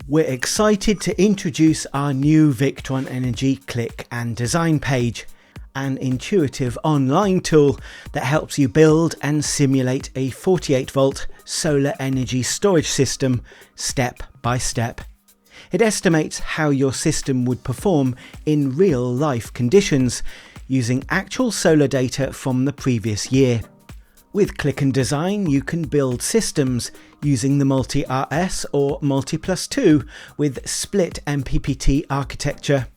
We're excited to introduce our new Victron Energy Click and Design page, an intuitive online tool that helps you build and simulate a 48-volt solar energy storage system step by step. It estimates how your system would perform in real-life conditions using actual solar data from the previous year. With Click and Design, you can build systems using the Multi-RS or MultiPlus-II with split MPPT architecture.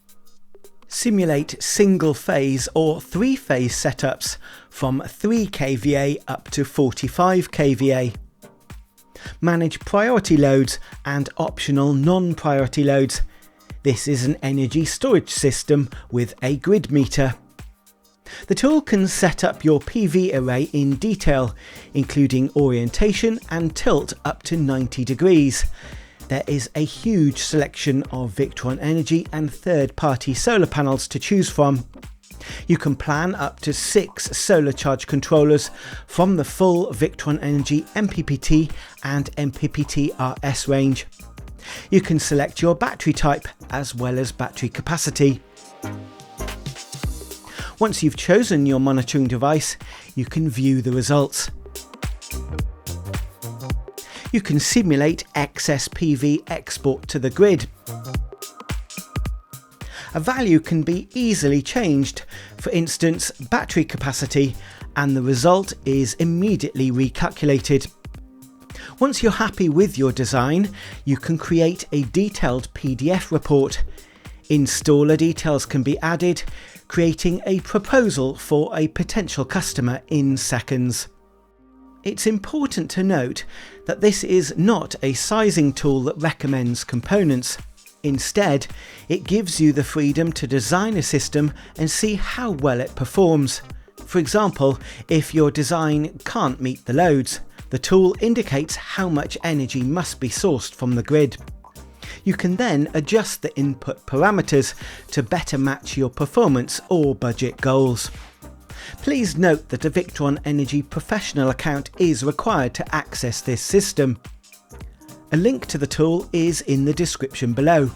Simulate single-phase or three-phase setups from 3 kVA up to 45 kVA. Manage priority loads and optional non-priority loads. This is an energy storage system with a grid meter. The tool can set up your PV array in detail, including orientation and tilt up to 90 degrees. There is a huge selection of Victron Energy and third-party solar panels to choose from. You can plan up to 6 solar charge controllers from the full Victron Energy MPPT and MPPT-RS range. You can select your battery type as well as battery capacity. Once you've chosen your monitoring device, you can view the results. You can simulate excess PV export to the grid. A value can be easily changed, for instance battery capacity, and the result is immediately recalculated. Once you're happy with your design, you can create a detailed PDF report. Installer details can be added, creating a proposal for a potential customer in seconds. It's important to note that this is not a sizing tool that recommends components. Instead, it gives you the freedom to design a system and see how well it performs. For example, if your design can't meet the loads, the tool indicates how much energy must be sourced from the grid. You can then adjust the input parameters to better match your performance or budget goals. Please note that a Victron Energy Professional account is required to access this system. A link to the tool is in the description below.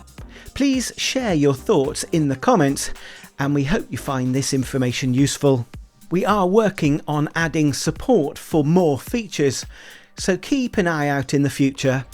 Please share your thoughts in the comments, and we hope you find this information useful. We are working on adding support for more features, so keep an eye out in the future.